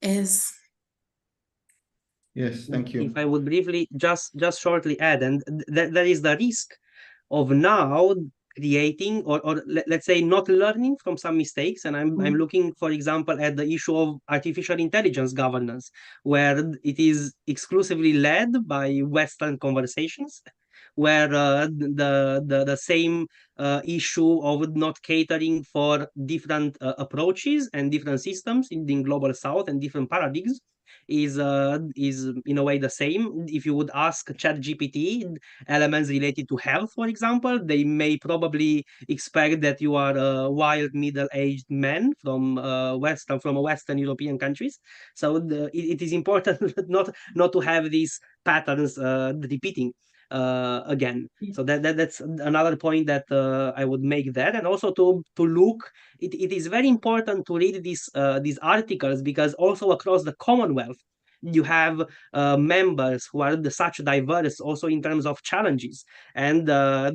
is. Yes, thank you. If I would briefly just shortly add, and there is the risk of now creating or let's say not learning from some mistakes. And I'm looking, for example, at the issue of artificial intelligence governance, where it is exclusively led by Western conversations, where the same issue of not catering for different approaches and different systems in the global south and different paradigms is in a way the same. If you would ask ChatGPT elements related to health, for example, they may probably expect that you are a wild middle-aged man from Western European countries. So it is important not to have these patterns repeating again. So that's another point that I would make there. And also to look, it is very important to read these articles, because also across the Commonwealth you have members who are such diverse also in terms of challenges. And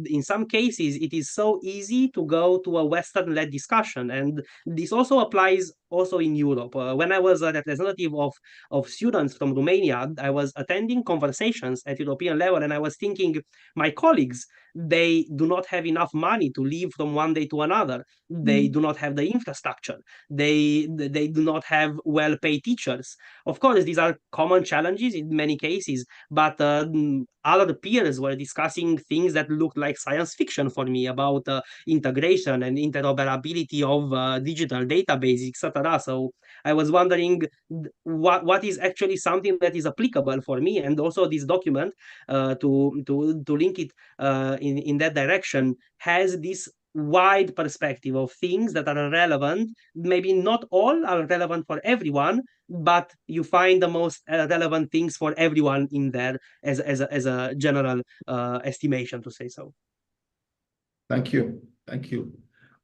in some cases, it is so easy to go to a Western-led discussion. And this also applies also in Europe. When I was a representative of students from Romania, I was attending conversations at European level, and I was thinking, my colleagues, they do not have enough money to live from one day to another. They do not have the infrastructure. They do not have well-paid teachers. Of course, these are common challenges in many cases, but other peers were discussing things that looked like science fiction for me about integration and interoperability of digital databases, etc. So I was wondering what is actually something that is applicable for me, and also this document to link it in that direction has this wide perspective of things that are relevant. Maybe not all are relevant for everyone, but you find the most relevant things for everyone in there as a general estimation, to say so. Thank you. Thank you.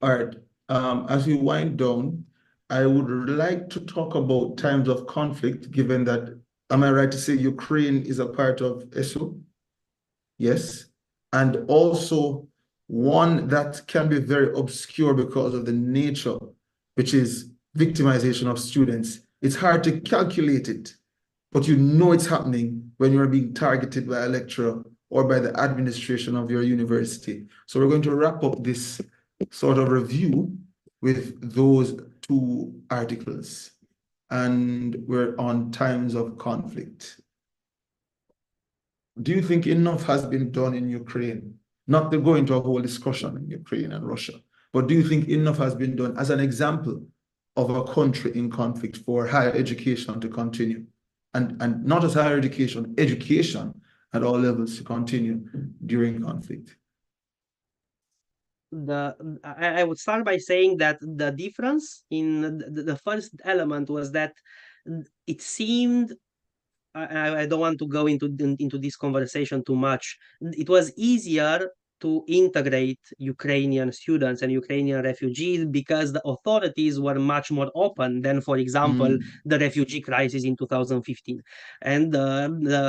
All right. As we wind down, I would like to talk about times of conflict, given that, am I right to say Ukraine is a part of ESO? Yes. And also one that can be very obscure because of the nature, which is victimization of students. It's hard to calculate it, but you know it's happening when you're being targeted by a lecturer or by the administration of your university. So we're going to wrap up this sort of review with those two articles. And we're on times of conflict. Do you think enough has been done in Ukraine? Not to go into a whole discussion in Ukraine and Russia, but do you think enough has been done as an example of a country in conflict for higher education to continue? And not as higher education at all levels to continue during conflict? I would start by saying that the difference in the first element was that it seemed, I don't want to go into this conversation too much. It was easier to integrate Ukrainian students and Ukrainian refugees because the authorities were much more open than, for example, the refugee crisis in 2015. And the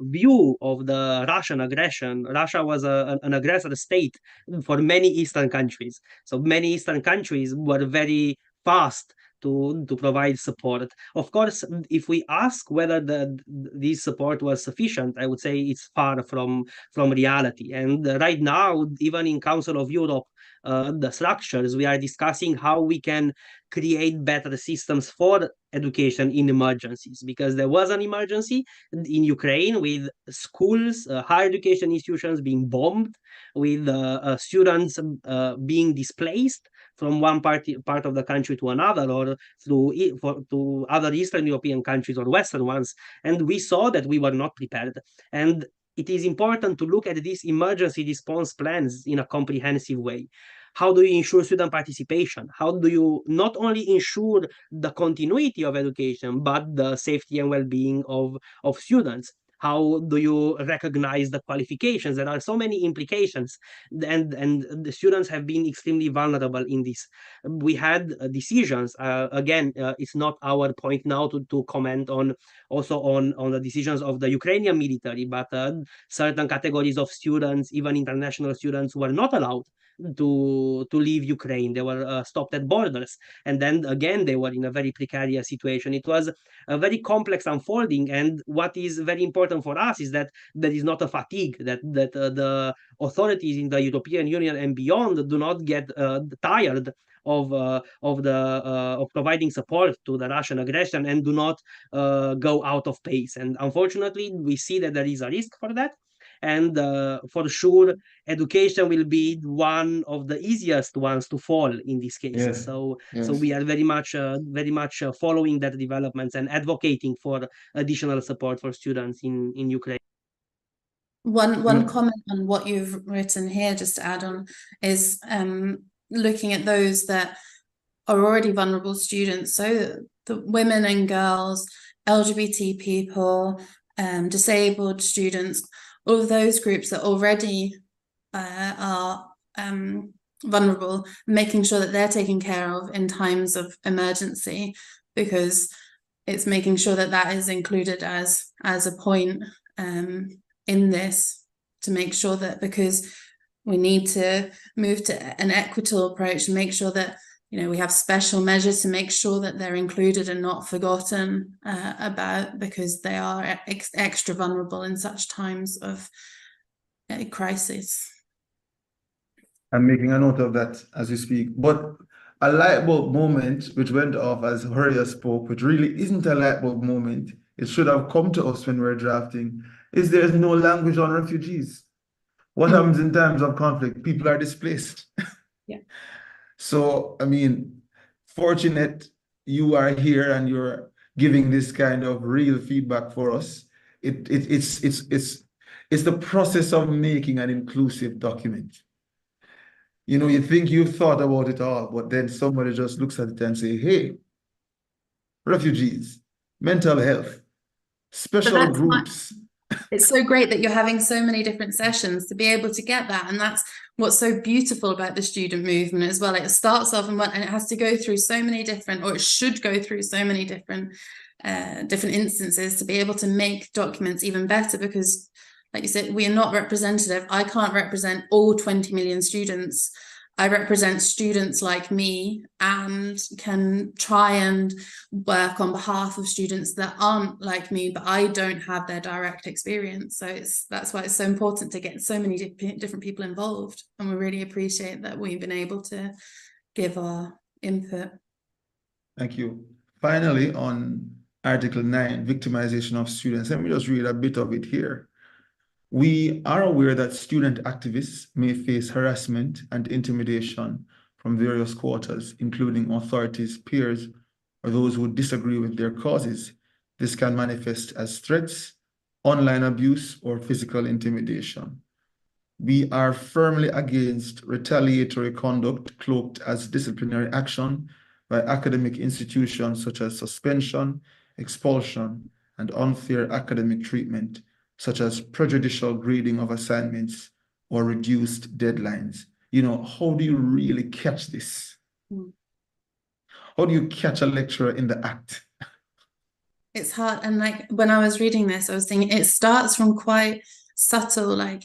view of the Russian aggression, Russia was an aggressor state for many Eastern countries. So many Eastern countries were very fast to provide support. Of course, if we ask whether this support was sufficient, I would say it's far from reality. And right now, even in Council of Europe, the structures, we are discussing how we can create better systems for education in emergencies, because there was an emergency in Ukraine with schools, higher education institutions being bombed, with students being displaced from one part of the country to another, or to other Eastern European countries or Western ones, and we saw that we were not prepared. And it is important to look at these emergency response plans in a comprehensive way. How do you ensure student participation? How do you not only ensure the continuity of education, but the safety and well-being of students? How do you recognize the qualifications? There are so many implications, and the students have been extremely vulnerable in this. We had decisions. Again, it's not our point now to comment on the decisions of the Ukrainian military, but certain categories of students, even international students, were not allowed to leave Ukraine. They were stopped at borders, and then again they were in a very precarious situation. It was a very complex unfolding, and what is very important for us is that there is not a fatigue, that the authorities in the European Union and beyond do not get tired of providing support to the Russian aggression and do not go out of pace. And unfortunately, we see that there is a risk for that. And for sure, education will be one of the easiest ones to fall in these cases. Yes. So Yes. we are very much following that developments and advocating for additional support for students in Ukraine. One comment on what you've written here, just to add on, is looking at those that are already vulnerable students. So the women and girls, LGBT people, disabled students, all of those groups that already are vulnerable, making sure that they're taken care of in times of emergency, because it's making sure that that is included as a point in this, to make sure that, because we need to move to an equitable approach and make sure that, you know, we have special measures to make sure that they're included and not forgotten about, because they are extra vulnerable in such times of crisis. I'm making a note of that as we speak. But a light bulb moment which went off as Horia spoke, which really isn't a light bulb moment, it should have come to us when we're drafting, is there's no language on refugees. What happens in times of conflict? People are displaced. Yeah. So, I mean, fortunate you are here and you're giving this kind of real feedback for us. It's the process of making an inclusive document. You know, you think you've thought about it all, but then somebody just looks at it and say, hey, refugees, mental health, special groups. It's so great that you're having so many different sessions to be able to get that. And that's what's so beautiful about the student movement as well. It starts off and it has to go through so many different, or it should go through so many different instances to be able to make documents even better, because like you said, we are not representative. I can't represent all 20 million students. I represent students like me and can try and work on behalf of students that aren't like me, but I don't have their direct experience. So that's why it's so important to get so many different people involved. And we really appreciate that we've been able to give our input. Thank you. Finally, on Article 9, victimization of students, let me just read a bit of it here. We are aware that student activists may face harassment and intimidation from various quarters, including authorities, peers, or those who disagree with their causes. This can manifest as threats, online abuse, or physical intimidation. We are firmly against retaliatory conduct cloaked as disciplinary action by academic institutions such as suspension, expulsion, and unfair academic treatment, such as prejudicial grading of assignments or reduced deadlines. You know, how do you really catch this? How do you catch a lecturer in the act? It's hard. And like when I was reading this, I was thinking it starts from quite subtle, like,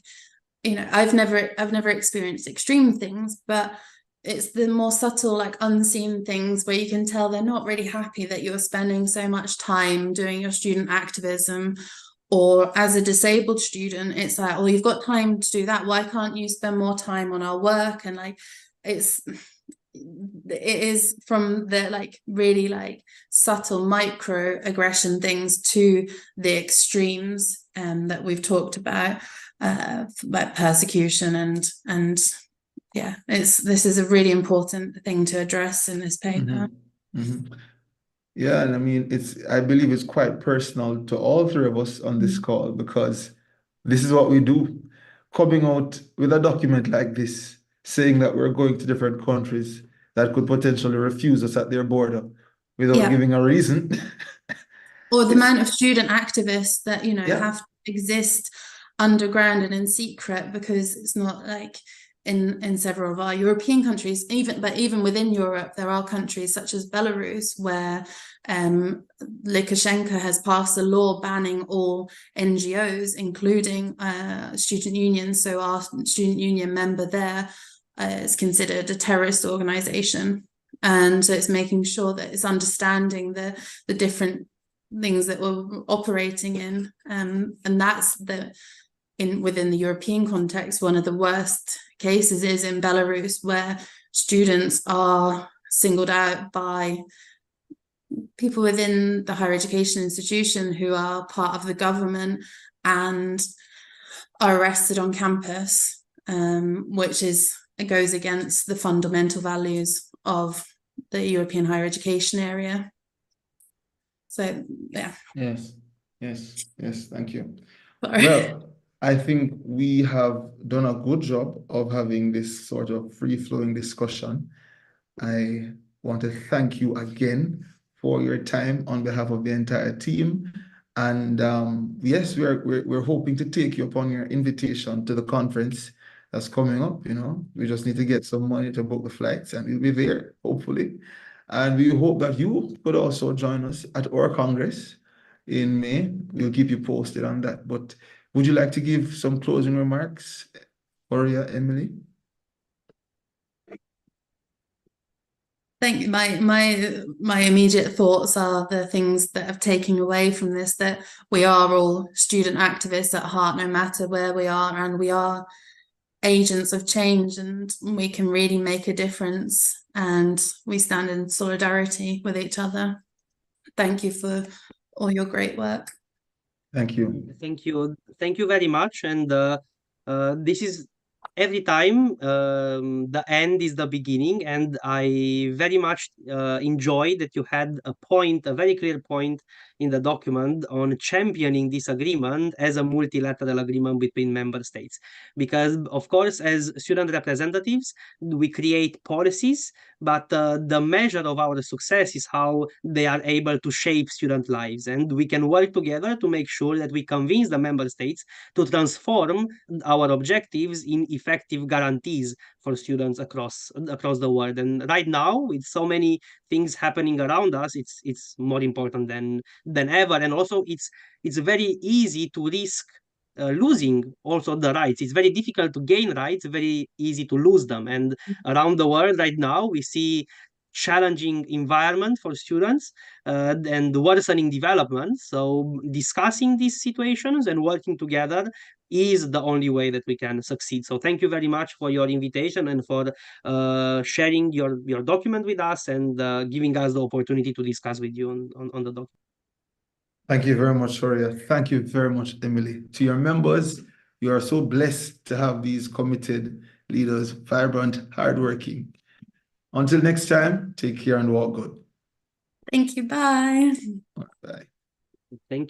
you know, I've never experienced extreme things, but it's the more subtle, like unseen things where you can tell they're not really happy that you're spending so much time doing your student activism. Or as a disabled student, it's like, well, you've got time to do that. Why can't you spend more time on our work? And like, it is from the like really like subtle micro aggression things to the extremes persecution and yeah, this is a really important thing to address in this paper. Yeah, and I mean, I believe it's quite personal to all three of us on this call, because this is what we do. Coming out with a document like this, saying that we're going to different countries that could potentially refuse us at their border without giving a reason. Or the amount of student activists that, you know, have to exist underground and in secret, because it's not like in several of our European countries, even within Europe, there are countries such as Belarus where Lukashenko has passed a law banning all NGOs, including student unions. So our student union member there is considered a terrorist organization. And so it's making sure that it's understanding the different things that we're operating in, and that's within the European context, one of the worst cases is in Belarus, where students are singled out by people within the higher education institution who are part of the government and are arrested on campus, which goes against the fundamental values of the European higher education area. So, yeah. Yes, thank you. Sorry. Well, I think we have done a good job of having this sort of free-flowing discussion. I want to thank you again for your time on behalf of the entire team. And yes, we're hoping to take you upon your invitation to the conference that's coming up. You know, we just need to get some money to book the flights, and we'll be there, hopefully. And we hope that you could also join us at our Congress in May. We'll keep you posted on that. But would you like to give some closing remarks, Horia, Emily? Thank you. My immediate thoughts are the things that have taken away from this, that we are all student activists at heart, no matter where we are, and we are agents of change, and we can really make a difference, and we stand in solidarity with each other. Thank you for all your great work. Thank you. Thank you very much. And this is every time the end is the beginning, and I very much enjoy that you had a very clear point in the document on championing this agreement as a multilateral agreement between member states. Because, of course, as student representatives, we create policies, but the measure of our success is how they are able to shape student lives. And we can work together to make sure that we convince the member states to transform our objectives in effective guarantees for students across the world. And right now, with so many things happening around us, it's more important than ever. And also, it's very easy to risk losing also the rights. It's very difficult to gain rights, very easy to lose them. And around the world right now, we see challenging environment for students and worsening development. So discussing these situations and working together is the only way that we can succeed. So thank you very much for your invitation and for sharing your document with us and giving us the opportunity to discuss with you on the document. Thank you very much, Horia. Thank you very much, Emily. To your members, you are so blessed to have these committed leaders, vibrant, hardworking. Until next time, take care and walk good. Thank you. Bye. Bye. Thank you.